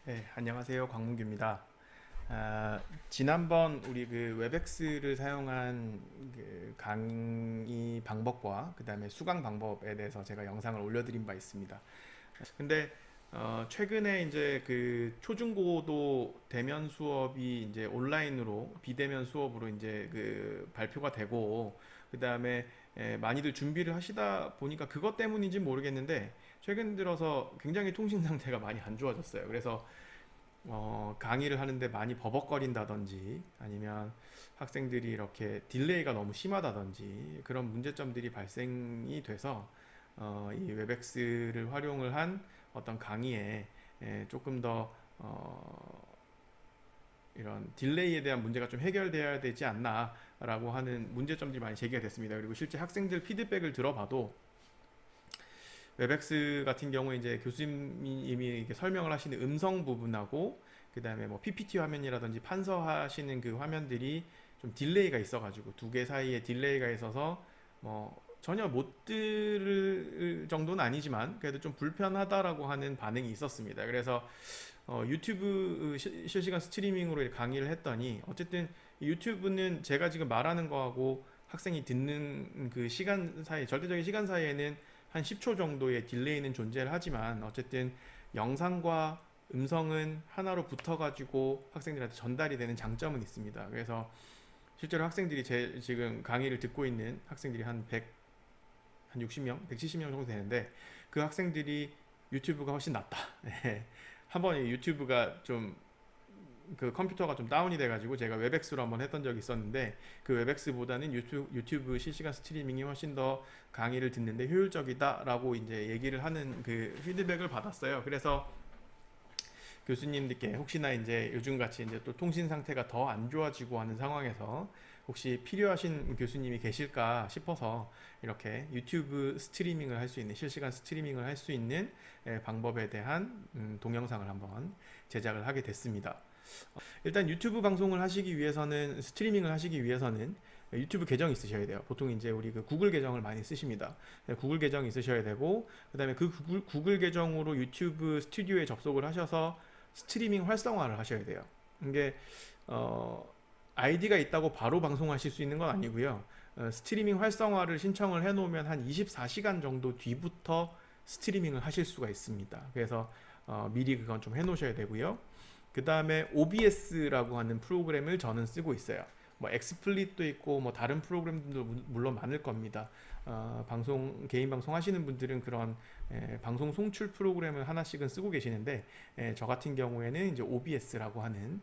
네, 안녕하세요. 광문규입니다. 지난번 우리 그 웹엑스를 사용한 그 강의 방법과 그 다음에 수강 방법에 대해서 제가 영상을 올려드린 바 있습니다. 근데 최근에 이제 그 초중고도 대면 수업이 이제 온라인으로 비대면 수업으로 이제 그 발표가 되고 그 다음에 많이들 준비를 하시다 보니까 그것 때문인지 모르겠는데 최근 들어서 굉장히 통신 상태가 많이 안 좋아졌어요. 그래서 강의를 하는데 많이 버벅거린다든지 아니면 학생들이 이렇게 딜레이가 너무 심하다든지 그런 문제점들이 발생이 돼서 이 웹엑스를 활용을 한 어떤 강의에 조금 더 이런 딜레이에 대한 문제가 좀 해결되어야 되지 않나라고 하는 문제점들이 많이 제기가 됐습니다. 그리고 실제 학생들 피드백을 들어봐도 웹엑스 같은 경우에 이제 교수님이 이렇게 설명을 하시는 음성 부분하고 그 다음에 뭐 PPT 화면이라든지 판서하시는 그 화면들이 좀 딜레이가 있어가지고 두 개 사이에 딜레이가 있어서 뭐 전혀 못 들을 정도는 아니지만 그래도 좀 불편하다라고 하는 반응이 있었습니다. 그래서 유튜브 실시간 스트리밍으로 강의를 했더니 어쨌든 유튜브는 제가 지금 말하는 거하고 학생이 듣는 그 시간 사이 절대적인 시간 사이에는 한 10초 정도의 딜레이는 존재를 하지만 어쨌든 영상과 음성은 하나로 붙어가지고 학생들한테 전달이 되는 장점은 있습니다. 그래서 실제로 학생들이 제 지금 강의를 듣고 있는 학생들이 한 60명, 170명 정도 되는데 그 학생들이 유튜브가 훨씬 낫다. 한번 유튜브가 좀 그 컴퓨터가 좀 다운이 돼가지고 제가 웹엑스로 한번 했던 적이 있었는데 그 웹엑스보다는 유튜브 실시간 스트리밍이 훨씬 더 강의를 듣는데 효율적이다라고 이제 얘기를 하는 그 피드백을 받았어요. 그래서 교수님들께 혹시나 이제 요즘같이 이제 또 통신 상태가 더 안 좋아지고 하는 상황에서 혹시 필요하신 교수님이 계실까 싶어서 이렇게 유튜브 스트리밍을 할 수 있는 실시간 스트리밍을 할 수 있는 방법에 대한 동영상을 한번 제작을 하게 됐습니다. 일단 유튜브 방송을 하시기 위해서는 스트리밍을 하시기 위해서는 유튜브 계정이 있으셔야 돼요. 보통 이제 우리 그 구글 계정을 많이 쓰십니다. 구글 계정이 있으셔야 되고 그다음에 그 구글 계정으로 유튜브 스튜디오에 접속을 하셔서 스트리밍 활성화를 하셔야 돼요. 이게 아이디가 있다고 바로 방송하실 수 있는 건 아니고요. 스트리밍 활성화를 신청을 해놓으면 한 24시간 정도 뒤부터 스트리밍을 하실 수가 있습니다. 그래서 미리 그건 좀 해놓으셔야 되고요. 그 다음에 OBS라고 하는 프로그램을 저는 쓰고 있어요. 뭐 엑스플릿도 있고 뭐 다른 프로그램들도 물론 많을 겁니다. 개인 방송 하시는 분들은 그런 방송 송출 프로그램을 하나씩은 쓰고 계시는데 저 같은 경우에는 이제 OBS라고 하는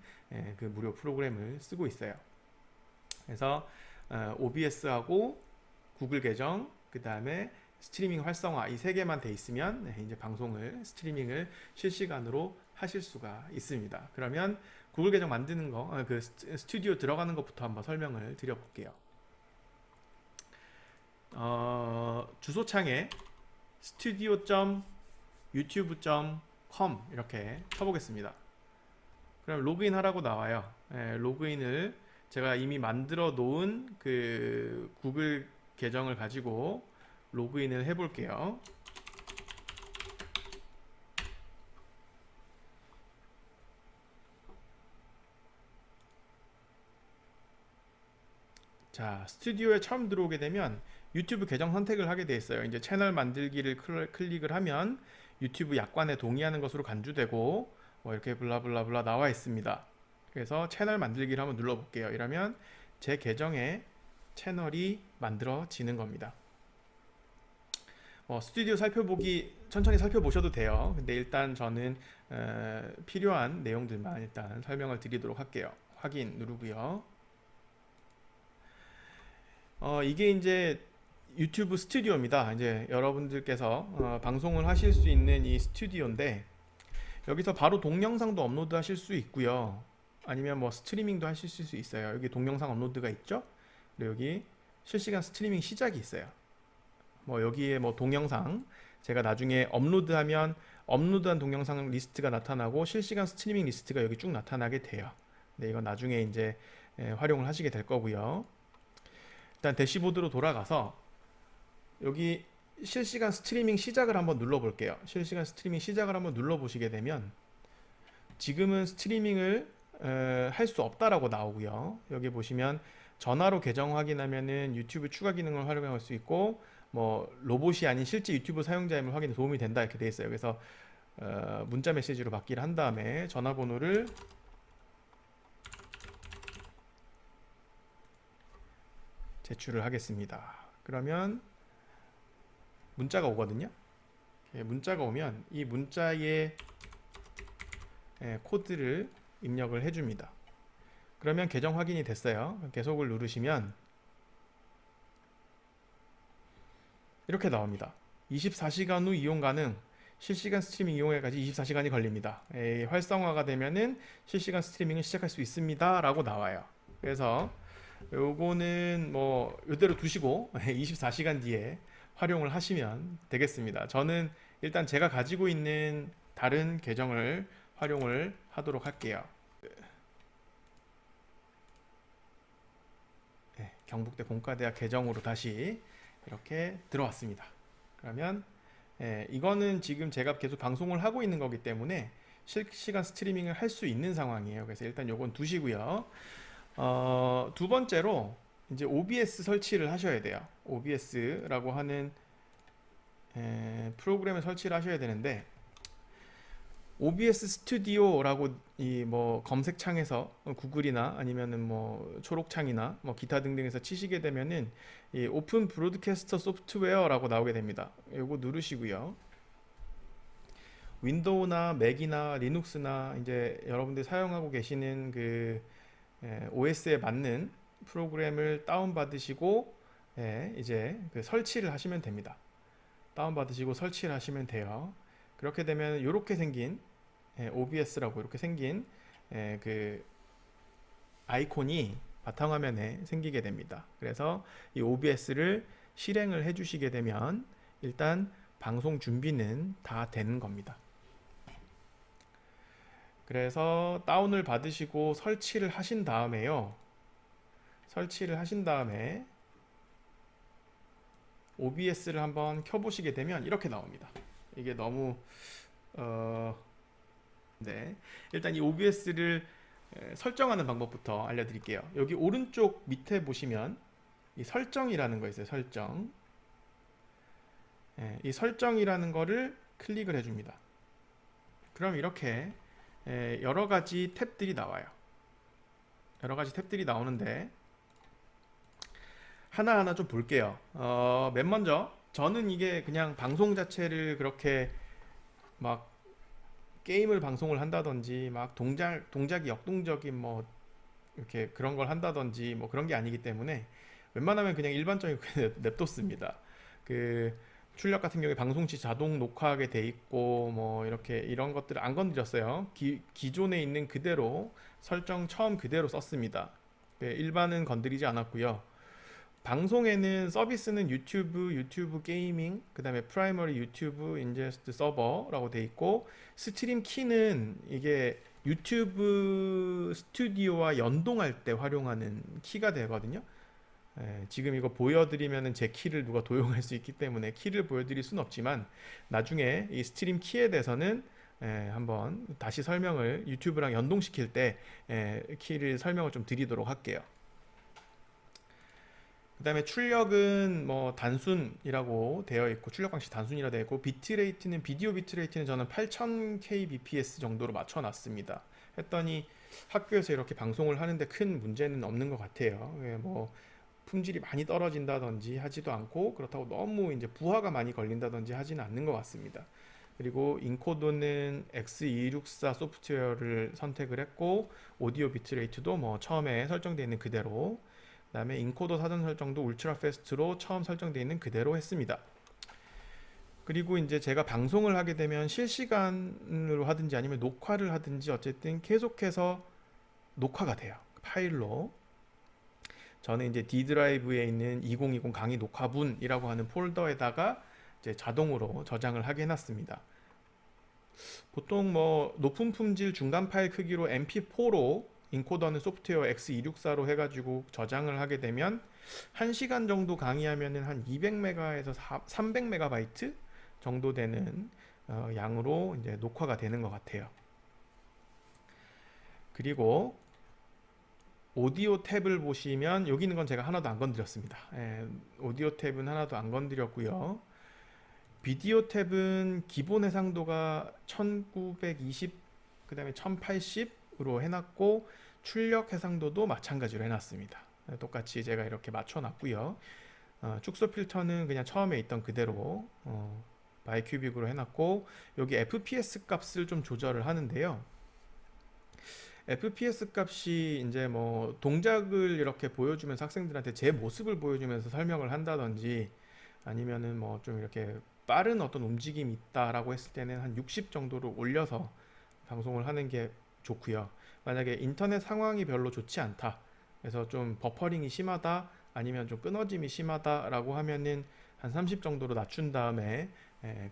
그 무료 프로그램을 쓰고 있어요. 그래서 OBS하고 구글 계정 그 다음에 스트리밍 활성화 이 세 개만 돼 있으면 이제 방송을 스트리밍을 실시간으로 하실 수가 있습니다. 그러면 구글 계정 만드는 거, 그 스튜디오 들어가는 것부터 한번 설명을 드려볼게요. 주소창에 studio.youtube.com 이렇게 쳐보겠습니다. 그럼 로그인 하라고 나와요. 로그인을 제가 이미 만들어 놓은 그 구글 계정을 가지고 로그인을 해볼게요. 자, 스튜디오에 처음 들어오게 되면 유튜브 계정 선택을 하게 돼 있어요. 이제 채널 만들기를 클릭을 하면 유튜브 약관에 동의하는 것으로 간주되고 뭐 이렇게 블라블라블라 나와 있습니다. 그래서 채널 만들기를 한번 눌러볼게요. 이러면 제 계정에 채널이 만들어지는 겁니다. 스튜디오 살펴보기 천천히 살펴보셔도 돼요. 근데 일단 저는 필요한 내용들만 일단 설명을 드리도록 할게요. 확인 누르고요. 이게 이제 유튜브 스튜디오입니다. 이제 여러분들께서 방송을 하실 수 있는 이 스튜디오인데 여기서 바로 동영상도 업로드 하실 수 있고요. 아니면 뭐 스트리밍도 하실 수 있어요. 여기 동영상 업로드가 있죠. 그리고 여기 실시간 스트리밍 시작이 있어요. 뭐 여기에 뭐 동영상 제가 나중에 업로드하면 업로드한 동영상 리스트가 나타나고 실시간 스트리밍 리스트가 여기 쭉 나타나게 돼요. 근데 이건 나중에 이제 활용을 하시게 될 거고요. 일단 대시보드로 돌아가서 여기 실시간 스트리밍 시작을 한번 눌러 볼게요. 실시간 스트리밍 시작을 한번 눌러 보시게 되면 지금은 스트리밍을 할 수 없다라고 나오고요. 여기 보시면 전화로 계정 확인하면은 유튜브 추가 기능을 활용할 수 있고 뭐 로봇이 아닌 실제 유튜브 사용자임을 확인에 도움이 된다 이렇게 돼 있어요. 그래서 문자 메시지로 받기를 한 다음에 전화번호를 제출을 하겠습니다. 그러면 문자가 오거든요. 문자가 오면 이 문자에 코드를 입력을 해줍니다. 그러면 계정 확인이 됐어요. 계속을 누르시면 이렇게 나옵니다. 24시간 후 이용 가능. 실시간 스트리밍 이용에까지 24시간이 걸립니다. 활성화가 되면은 실시간 스트리밍을 시작할 수 있습니다 라고 나와요. 그래서 요거는 뭐 이대로 두시고 24시간 뒤에 활용을 하시면 되겠습니다. 저는 일단 제가 가지고 있는 다른 계정을 활용을 하도록 할게요. 경북대 공과대학 계정으로 다시 이렇게 들어왔습니다. 그러면 이거는 지금 제가 계속 방송을 하고 있는 거기 때문에 실시간 스트리밍을 할 수 있는 상황이에요. 그래서 일단 요건 두시고요. 두 번째로 이제 OBS 설치를 하셔야 돼요. OBS라고 하는 프로그램을 설치를 하셔야 되는데 OBS 스튜디오라고 이 뭐 검색창에서 구글이나 아니면은 뭐 초록창이나 뭐 기타 등등에서 치시게 되면은 이 오픈 브로드캐스터 소프트웨어라고 나오게 됩니다. 요거 누르시고요. 윈도우나 맥이나 리눅스나 이제 여러분들 사용하고 계시는 그 OS에 맞는 프로그램을 다운 받으시고 이제 그 설치를 하시면 됩니다. 다운 받으시고 설치를 하시면 돼요. 그렇게 되면 이렇게 생긴 OBS라고 이렇게 생긴 그 아이콘이 바탕화면에 생기게 됩니다. 그래서 이 OBS를 실행을 해주시게 되면 일단 방송 준비는 다 되는 겁니다. 그래서 다운을 받으시고 설치를 하신 다음에요. 설치를 하신 다음에 OBS를 한번 켜보시게 되면 이렇게 나옵니다. 이게 너무 네, 일단 이 OBS를 설정하는 방법부터 알려드릴게요. 여기 오른쪽 밑에 보시면 이 설정이라는 거 있어요. 설정. 이 설정이라는 거를 클릭을 해줍니다. 그럼 이렇게 여러 가지 탭들이 나와요. 여러 가지 탭들이 나오는데 하나하나 좀 볼게요. 맨 먼저 저는 이게 그냥 방송 자체를 그렇게 막 게임을 방송을 한다든지 막 동작이 역동적인 뭐 이렇게 그런 걸 한다든지 뭐 그런 게 아니기 때문에 웬만하면 그냥 일반적인 냅뒀습니다. 그 출력 같은 경우에 방송시 자동 녹화하게 돼 있고 뭐 이렇게 이런 것들을 안 건드렸어요. 기존에 있는 그대로 설정 처음 그대로 썼습니다. 일반은 건드리지 않았고요. 방송에는 서비스는 유튜브 게이밍, 그 다음에 프라이머리 유튜브 인제스트 서버라고 돼 있고 스트림 키는 이게 유튜브 스튜디오와 연동할 때 활용하는 키가 되거든요. 지금 이거 보여드리면은 제 키를 누가 도용할 수 있기 때문에 키를 보여드릴 수는 없지만 나중에 이 스트림 키에 대해서는 한번 다시 설명을 유튜브랑 연동시킬 때 키를 설명을 좀 드리도록 할게요. 그 다음에 출력은 뭐 단순이라고 되어 있고 출력 방식 단순이라 되어 있고 비트레이트는 비디오 비트레이트는 저는 8000kbps 정도로 맞춰 놨습니다. 했더니 학교에서 이렇게 방송을 하는데 큰 문제는 없는 것 같아요. 뭐 품질이 많이 떨어진다든지 하지도 않고 그렇다고 너무 이제 부하가 많이 걸린다든지 하지는 않는 것 같습니다. 그리고 인코더는 X264 소프트웨어를 선택을 했고 오디오 비트레이트도 뭐 처음에 설정되어 있는 그대로 그 다음에 인코더 사전 설정도 울트라 패스트로 처음 설정되어 있는 그대로 했습니다. 그리고 이제 제가 방송을 하게 되면 실시간으로 하든지 아니면 녹화를 하든지 어쨌든 계속해서 녹화가 돼요. 파일로. 저는 이제 D 드라이브에 있는 2020 강의 녹화분이라고 하는 폴더에다가 이제 자동으로 저장을 하게 해놨습니다. 보통 뭐 높은 품질 중간 파일 크기로 MP4로 인코더는 소프트웨어 X264로 해가지고 저장을 하게 되면 1시간 정도 강의하면은 한 200메가에서 300메가바이트 정도 되는 양으로 이제 녹화가 되는 것 같아요. 그리고 오디오 탭을 보시면 여기 있는 건 제가 하나도 안 건드렸습니다. 오디오 탭은 하나도 안 건드렸고요. 비디오 탭은 기본 해상도가 1920, 그 다음에 1080으로 해놨고 출력 해상도도 마찬가지로 해놨습니다. 똑같이 제가 이렇게 맞춰놨고요. 축소 필터는 그냥 처음에 있던 그대로 바이큐빅으로 해놨고, 여기 FPS 값을 좀 조절을 하는데요. FPS 값이 이제 뭐 동작을 이렇게 보여주면서 학생들한테 제 모습을 보여주면서 설명을 한다든지, 아니면은 뭐 좀 이렇게 빠른 어떤 움직임이 있다라고 했을 때는 한 60 정도로 올려서 방송을 하는 게 좋고요. 만약에 인터넷 상황이 별로 좋지 않다, 그래서 좀 버퍼링이 심하다, 아니면 좀 끊어짐이 심하다라고 하면은 한 30 정도로 낮춘 다음에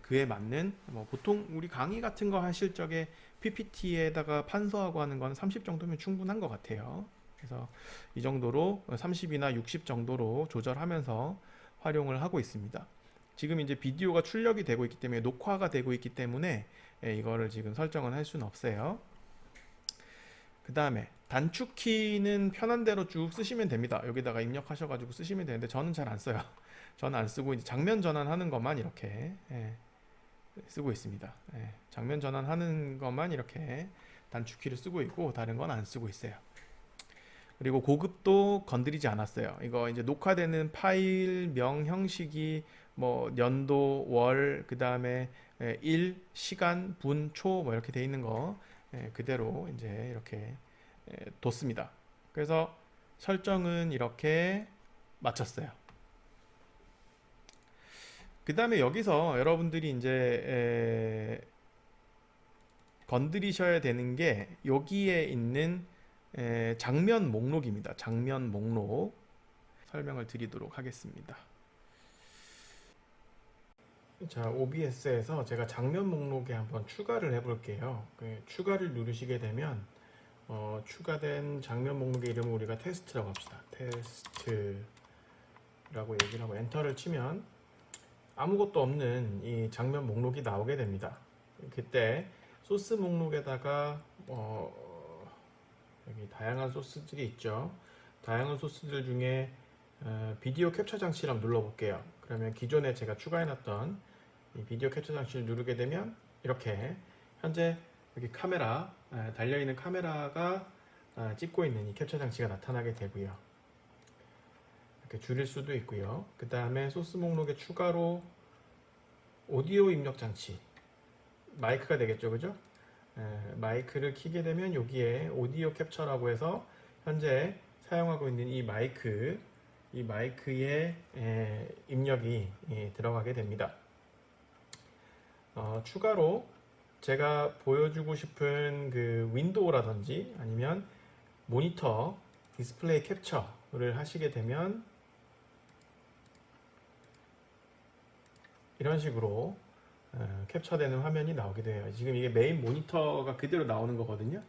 그에 맞는 뭐 보통 우리 강의 같은 거 하실 적에 PPT에다가 판서하고 하는 건 30 정도면 충분한 것 같아요. 그래서 이 정도로 30이나 60 정도로 조절하면서 활용을 하고 있습니다. 지금 이제 비디오가 출력이 되고 있기 때문에, 녹화가 되고 있기 때문에 이거를 지금 설정은 할 수는 없어요. 그 다음에 단축키는 편한 대로 쭉 쓰시면 됩니다. 여기다가 입력하셔가지고 쓰시면 되는데 저는 잘 안 써요. 저는 안 쓰고 이제 장면 전환하는 것만 이렇게 쓰고 있습니다. 장면 전환하는 것만 이렇게 단축키를 쓰고 있고 다른 건 안 쓰고 있어요. 그리고 고급도 건드리지 않았어요. 이거 이제 녹화되는 파일 명 형식이 뭐 연도, 월, 그 다음에 일, 시간, 분, 초 뭐 이렇게 돼 있는 거 그대로 이제 이렇게 뒀습니다. 그래서 설정은 이렇게 마쳤어요. 그 다음에 여기서 여러분들이 이제 건드리셔야 되는 게 여기에 있는 장면 목록입니다. 장면 목록 설명을 드리도록 하겠습니다. 자, OBS에서 제가 장면 목록에 한번 추가를 해볼게요. 추가를 누르시게 되면 추가된 장면 목록의 이름을 우리가 테스트라고 합시다. 테스트라고 얘기를 하고 엔터를 치면 아무것도 없는 이 장면 목록이 나오게 됩니다. 그때 소스 목록에다가 여기 다양한 소스들이 있죠. 다양한 소스들 중에 비디오 캡처 장치를 한번 눌러볼게요. 그러면 기존에 제가 추가해놨던 이 비디오 캡처 장치를 누르게 되면 이렇게 현재 여기 카메라, 달려있는 카메라가 찍고 있는 이 캡처 장치가 나타나게 되고요. 이렇게 줄일 수도 있고요. 그 다음에 소스 목록에 추가로 오디오 입력 장치, 마이크가 되겠죠, 그죠? 마이크를 키게 되면 여기에 오디오 캡처라고 해서 현재 사용하고 있는 이 마이크의 입력이 들어가게 됩니다. 추가로 제가 보여주고 싶은 그 윈도우라든지 아니면 모니터 디스플레이 캡처를 하시게 되면 이런 식으로 캡처되는 화면이 나오게 돼요. 지금 이게 메인 모니터가 그대로 나오는 거거든요.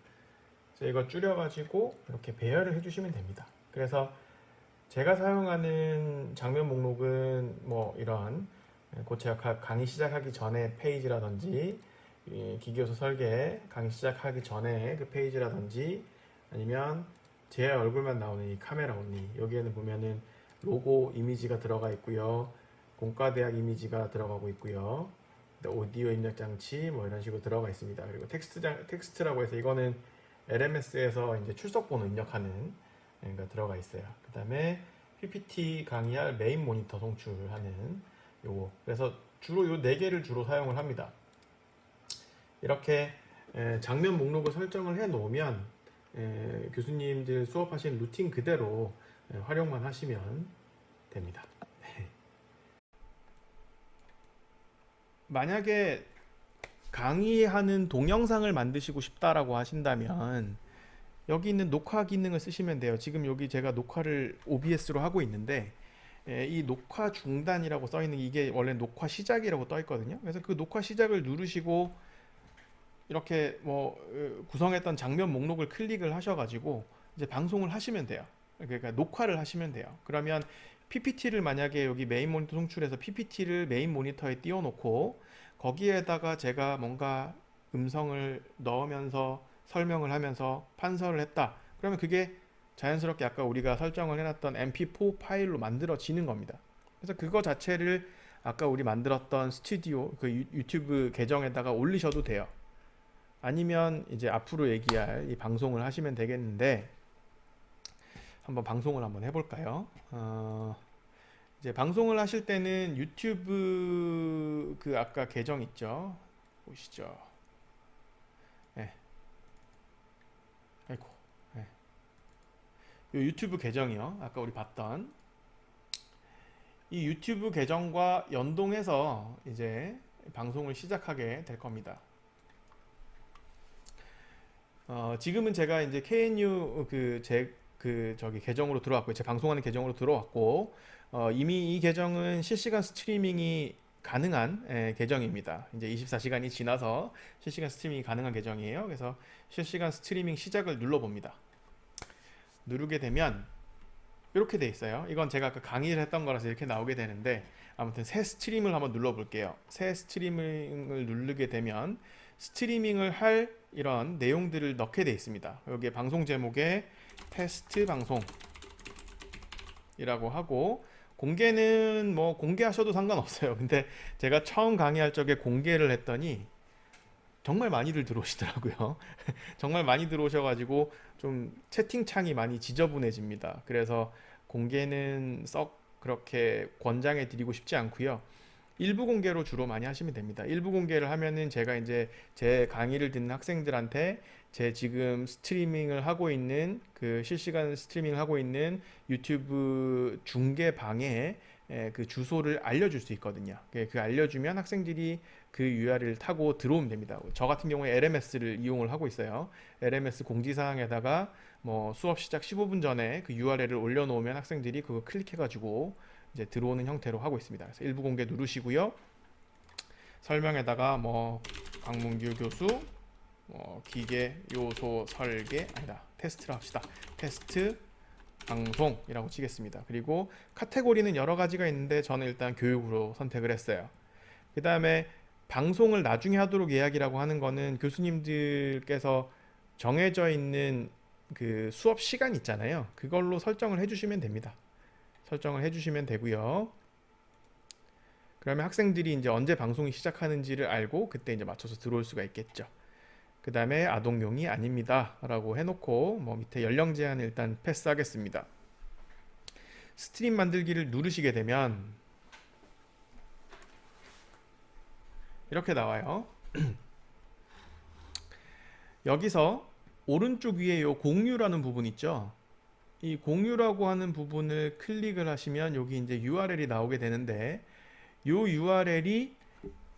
그래서 이거 줄여가지고 이렇게 배열을 해주시면 됩니다. 그래서 제가 사용하는 장면 목록은 뭐 이런 곧 제가 강의 시작하기 전에 페이지라든지 기교수 설계 강의 시작하기 전에 그 페이지라든지 아니면 제 얼굴만 나오는 이 카메라 온리, 여기에는 보면은 로고 이미지가 들어가 있고요. 공과대학 이미지가 들어가고 있고요. 오디오 입력 장치 뭐 이런 식으로 들어가 있습니다. 그리고 텍스트라고 해서 이거는 LMS에서 이제 출석 번호 입력하는 거 들어가 있어요. 그 다음에 PPT 강의할 메인 모니터 송출하는 요거. 그래서 주로 요 네 개를 주로 사용을 합니다. 이렇게 장면 목록을 설정을 해 놓으면 교수님들 수업하시는 루틴 그대로 활용만 하시면 됩니다. 만약에 강의하는 동영상을 만드시고 싶다라고 하신다면 여기 있는 녹화 기능을 쓰시면 돼요. 지금 여기 제가 녹화를 OBS로 하고 있는데 이 녹화 중단이라고 써 있는 이게 원래 녹화 시작이라고 떠 있거든요. 그래서 그 녹화 시작을 누르시고 이렇게 뭐 구성했던 장면 목록을 클릭을 하셔가지고 이제 방송을 하시면 돼요. 그러니까 녹화를 하시면 돼요. 그러면 PPT를 만약에 여기 메인 모니터 송출해서 PPT를 메인 모니터에 띄워놓고 거기에다가 제가 뭔가 음성을 넣으면서 설명을 하면서 판서를 했다. 그러면 그게 자연스럽게 아까 우리가 설정을 해놨던 mp4 파일로 만들어지는 겁니다. 그래서 그거 자체를 아까 우리 만들었던 스튜디오 그 유튜브 계정에다가 올리셔도 돼요. 아니면 이제 앞으로 얘기할 이 방송을 하시면 되겠는데, 한번 방송을 한번 해볼까요? 이제 방송을 하실 때는 유튜브 그 아까 계정 있죠? 보시죠. 네. 아이고. 네. 요 유튜브 계정이요. 아까 우리 봤던 이 유튜브 계정과 연동해서 이제 방송을 시작하게 될 겁니다. 지금은 제가 이제 KNU 저기 계정으로 들어왔고요. 제 방송하는 계정으로 들어왔고, 이미 이 계정은 실시간 스트리밍이 가능한 계정입니다. 이제 24시간이 지나서 실시간 스트리밍이 가능한 계정이에요. 그래서 실시간 스트리밍 시작을 눌러봅니다. 누르게 되면 이렇게 돼 있어요. 이건 제가 아까 강의를 했던 거라서 이렇게 나오게 되는데, 아무튼 새 스트림을 한번 눌러볼게요. 새 스트리밍을 누르게 되면 스트리밍을 할 이런 내용들을 넣게 돼 있습니다. 여기에 방송 제목에 테스트 방송이라고 하고, 공개는 뭐 공개하셔도 상관없어요. 근데 제가 처음 강의할 적에 공개를 했더니 정말 많이들 들어오시더라고요. 정말 많이 들어오셔가지고 좀 채팅창이 많이 지저분해집니다. 그래서 공개는 썩 그렇게 권장해 드리고 싶지 않고요. 일부 공개로 주로 많이 하시면 됩니다. 일부 공개를 하면은 제가 이제 제 강의를 듣는 학생들한테 제 지금 스트리밍을 하고 있는 그 실시간 스트리밍을 하고 있는 유튜브 중계방에 그 주소를 알려줄 수 있거든요. 그 알려주면 학생들이 그 URL을 타고 들어오면 됩니다. 저 같은 경우에 LMS를 이용을 하고 있어요. LMS 공지사항에다가 뭐 수업 시작 15분 전에 그 URL을 올려놓으면 학생들이 그거 클릭해가지고 이제 들어오는 형태로 하고 있습니다. 그래서 일부 공개 누르시고요. 설명에다가 뭐 강문규 교수 기계 요소 설계 아니다 테스트라 합시다. 테스트 방송이라고 치겠습니다. 그리고 카테고리는 여러 가지가 있는데 저는 일단 교육으로 선택을 했어요. 그 다음에 방송을 나중에 하도록 예약이라고 하는 거는 교수님들께서 정해져 있는 그 수업 시간 있잖아요. 그걸로 설정을 해주시면 됩니다. 설정을 해주시면 되고요. 그러면 학생들이 이제 언제 방송이 시작하는지를 알고 그때 이제 맞춰서 들어올 수가 있겠죠. 그 다음에 아동용이 아닙니다 라고 해놓고 뭐 밑에 연령 제한을 일단 패스하겠습니다. 스트림 만들기를 누르시게 되면 이렇게 나와요. 여기서 오른쪽 위에 요 공유라는 부분 있죠. 이 공유라고 하는 부분을 클릭을 하시면 여기 이제 URL이 나오게 되는데, 요 URL이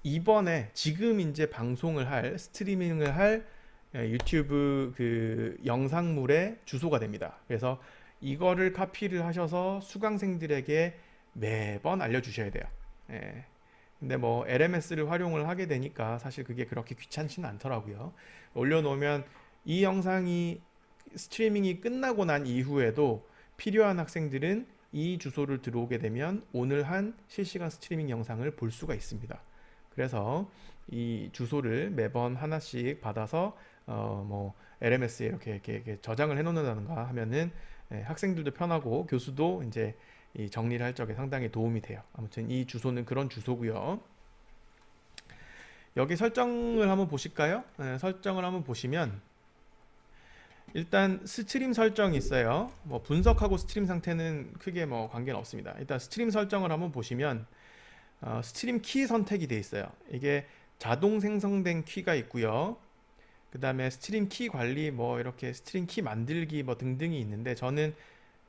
이번에 지금 이제 방송을 할 스트리밍을 할 유튜브 그 영상물의 주소가 됩니다. 그래서 이거를 카피를 하셔서 수강생들에게 매번 알려주셔야 돼요. 예. 근데 뭐 LMS를 활용을 하게 되니까 사실 그게 그렇게 귀찮지는 않더라고요. 올려놓으면 이 영상이 스트리밍이 끝나고 난 이후에도 필요한 학생들은 이 주소를 들어오게 되면 오늘 한 실시간 스트리밍 영상을 볼 수가 있습니다. 그래서 이 주소를 매번 하나씩 받아서 뭐 LMS에 이렇게 저장을 해놓는다든가 하면은 학생들도 편하고 교수도 이제 이 정리를 할 적에 상당히 도움이 돼요. 아무튼 이 주소는 그런 주소고요. 여기 설정을 한번 보실까요? 설정을 한번 보시면 일단 스트림 설정이 있어요. 뭐 분석하고 스트림 상태는 크게 뭐 관계는 없습니다. 일단 스트림 설정을 한번 보시면 스트림 키 선택이 되어 있어요. 이게 자동 생성된 키가 있고요. 그 다음에 스트림 키 관리 뭐 이렇게 스트림 키 만들기 뭐 등등이 있는데, 저는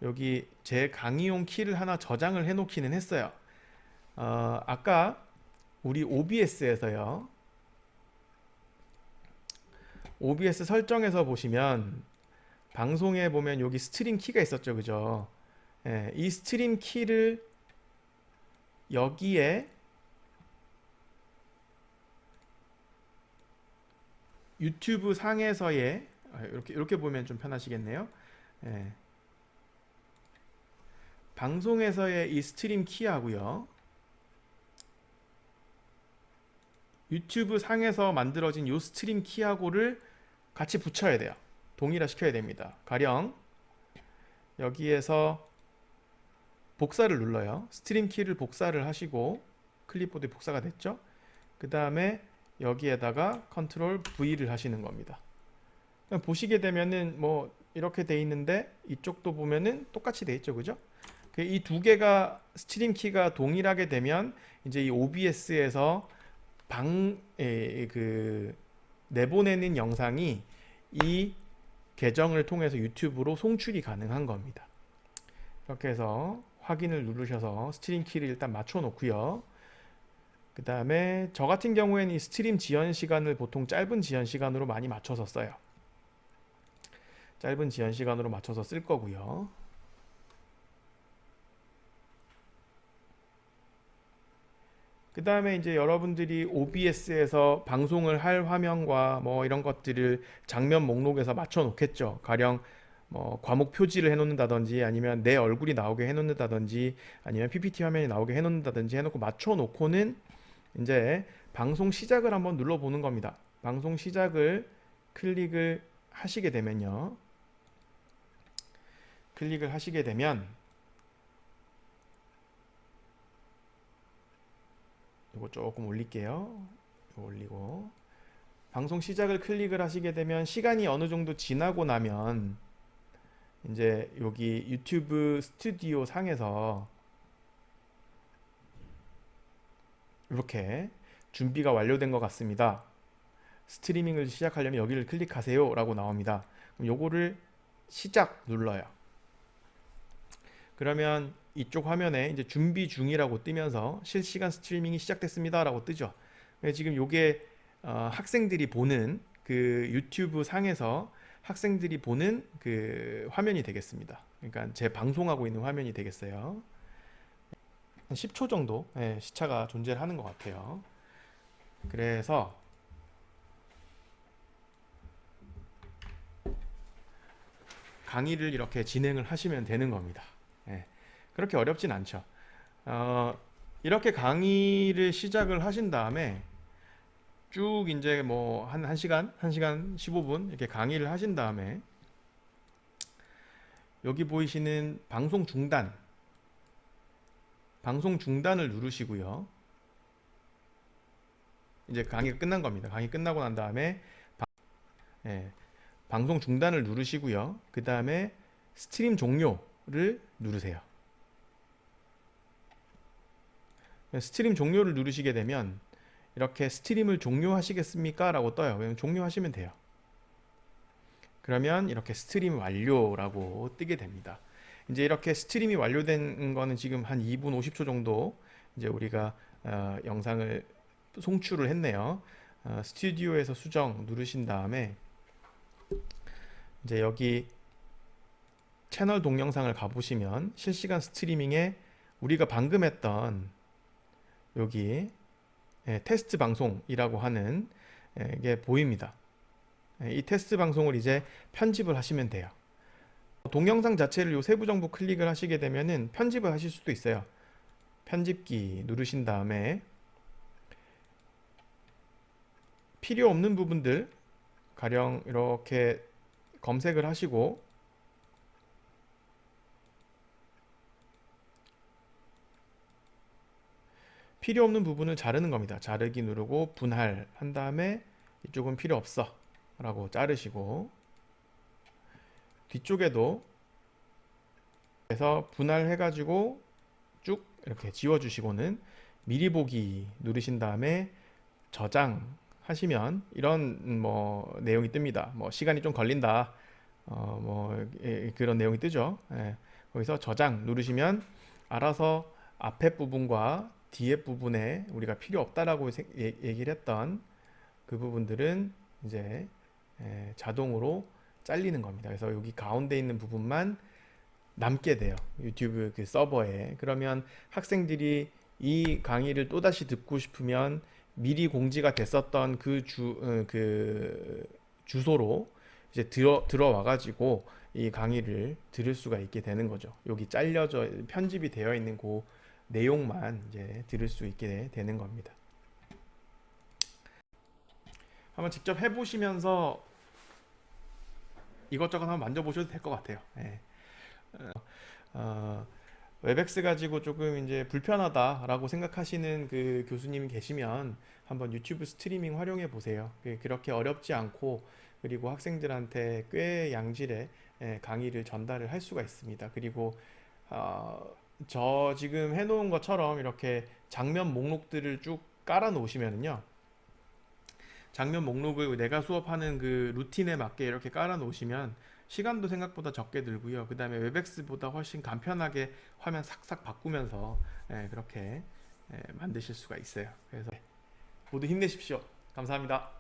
여기 제 강의용 키를 하나 저장을 해 놓기는 했어요. 아까 우리 OBS에서요. OBS 설정에서 보시면 방송에 보면 여기 스트림 키가 있었죠. 그죠? 예, 이 스트림 키를 여기에 유튜브 상에서의 이렇게 보면 좀 편하시겠네요. 예, 방송에서의 이 스트림 키하고요. 유튜브 상에서 만들어진 이 스트림 키하고를 같이 붙여야 돼요. 동일화 시켜야 됩니다. 가령 여기에서 복사를 눌러요. 스트림 키를 복사를 하시고 클립보드에 복사가 됐죠. 그 다음에 여기에다가 컨트롤 V를 하시는 겁니다. 보시게 되면은 뭐 이렇게 돼 있는데 이쪽도 보면은 똑같이 돼 있죠, 그죠? 이 두 개가 스트림 키가 동일하게 되면 이제 이 OBS에서 내보내는 영상이 이 계정을 통해서 유튜브로 송출이 가능한 겁니다. 이렇게 해서 확인을 누르셔서 스트림 키를 일단 맞춰 놓고요. 그 다음에 저 같은 경우에는 이 스트림 지연 시간을 보통 짧은 지연 시간으로 많이 맞춰서 써요. 짧은 지연 시간으로 맞춰서 쓸 거고요. 그 다음에 이제 여러분들이 OBS에서 방송을 할 화면과 뭐 이런 것들을 장면 목록에서 맞춰 놓겠죠. 가령 뭐 과목 표지를 해 놓는다든지 아니면 내 얼굴이 나오게 해 놓는다든지 아니면 PPT 화면이 나오게 해 놓는다든지 해놓고 맞춰 놓고는 이제 방송 시작을 한번 눌러 보는 겁니다. 방송 시작을 클릭을 하시게 되면요. 클릭을 하시게 되면 이거 조금 올릴게요. 이거 올리고 방송 시작을 클릭을 하시게 되면 시간이 어느 정도 지나고 나면 이제 여기 유튜브 스튜디오 상에서 이렇게 준비가 완료된 것 같습니다. 스트리밍을 시작하려면 여기를 클릭하세요 라고 나옵니다. 그럼 요거를 시작 눌러요. 그러면 이쪽 화면에 이제 준비 중이라고 뜨면서 실시간 스트리밍이 시작됐습니다 라고 뜨죠. 지금 요게 학생들이 보는 그 유튜브 상에서 학생들이 보는 그 화면이 되겠습니다. 그러니까 제 방송하고 있는 화면이 되겠어요. 한 10초 정도 시차가 존재를 하는 것 같아요. 그래서 강의를 이렇게 진행을 하시면 되는 겁니다. 그렇게 어렵진 않죠. 이렇게 강의를 시작을 하신 다음에 쭉 이제 뭐 한 1시간, 1시간 15분 이렇게 강의를 하신 다음에 여기 보이시는 방송 중단을 누르시고요. 이제 강의가 끝난 겁니다. 강의 끝나고 난 다음에 방송 중단을 누르시고요. 그 다음에 스트림 종료를 누르세요. 스트림 종료를 누르시게 되면 이렇게 스트림을 종료하시겠습니까? 라고 떠요. 그냥 종료하시면 돼요. 그러면 이렇게 스트림 완료라고 뜨게 됩니다. 이제 이렇게 스트림이 완료된 거는 지금 한 2분 50초 정도 이제 우리가 영상을 송출을 했네요. 스튜디오에서 수정 누르신 다음에 이제 여기 채널 동영상을 가보시면 실시간 스트리밍에 우리가 방금 했던 여기 테스트 방송이라고 하는 게 보입니다. 이 테스트 방송을 이제 편집을 하시면 돼요. 동영상 자체를 요 세부 정보 클릭을 하시게 되면은 편집을 하실 수도 있어요. 편집기 누르신 다음에 필요 없는 부분들 가령 이렇게 검색을 하시고 필요 없는 부분을 자르는 겁니다. 자르기 누르고 분할한 다음에 이쪽은 필요 없어 라고 자르시고 뒤쪽에도 그래서 분할해 가지고 쭉 이렇게 지워 주시고는 미리 보기 누르신 다음에 저장하시면 이런 뭐 내용이 뜹니다. 뭐 시간이 좀 걸린다. 그런 내용이 뜨죠. 거기서 저장 누르시면 알아서 앞에 부분과 뒤에 부분에 우리가 필요 없다라고 얘기를 했던 그 부분들은 이제 자동으로 잘리는 겁니다. 그래서 여기 가운데 있는 부분만 남게 돼요. 유튜브 그 서버에. 그러면 학생들이 이 강의를 또다시 듣고 싶으면 미리 공지가 됐었던 그 주소로 이제 들어와 가지고 이 강의를 들을 수가 있게 되는 거죠. 여기 잘려져 편집이 되어 있는 그 내용만 이제 들을 수 있게 되는 겁니다. 한번 직접 해보시면서 이것저것 한번 만져보셔도 될 것 같아요. 예. 어, 웹엑스 가지고 조금 이제 불편하다라고 생각하시는 그 교수님이 계시면 한번 유튜브 스트리밍 활용해 보세요. 그렇게 어렵지 않고 그리고 학생들한테 꽤 양질의 강의를 전달을 할 수가 있습니다. 그리고 저 지금 해놓은 것처럼 이렇게 장면 목록들을 쭉 깔아 놓으시면은요. 장면 목록을 내가 수업하는 그 루틴에 맞게 이렇게 깔아 놓으시면 시간도 생각보다 적게 들고요. 그 다음에 웹엑스보다 훨씬 간편하게 화면 싹싹 바꾸면서 그렇게 만드실 수가 있어요. 그래서 모두 힘내십시오. 감사합니다.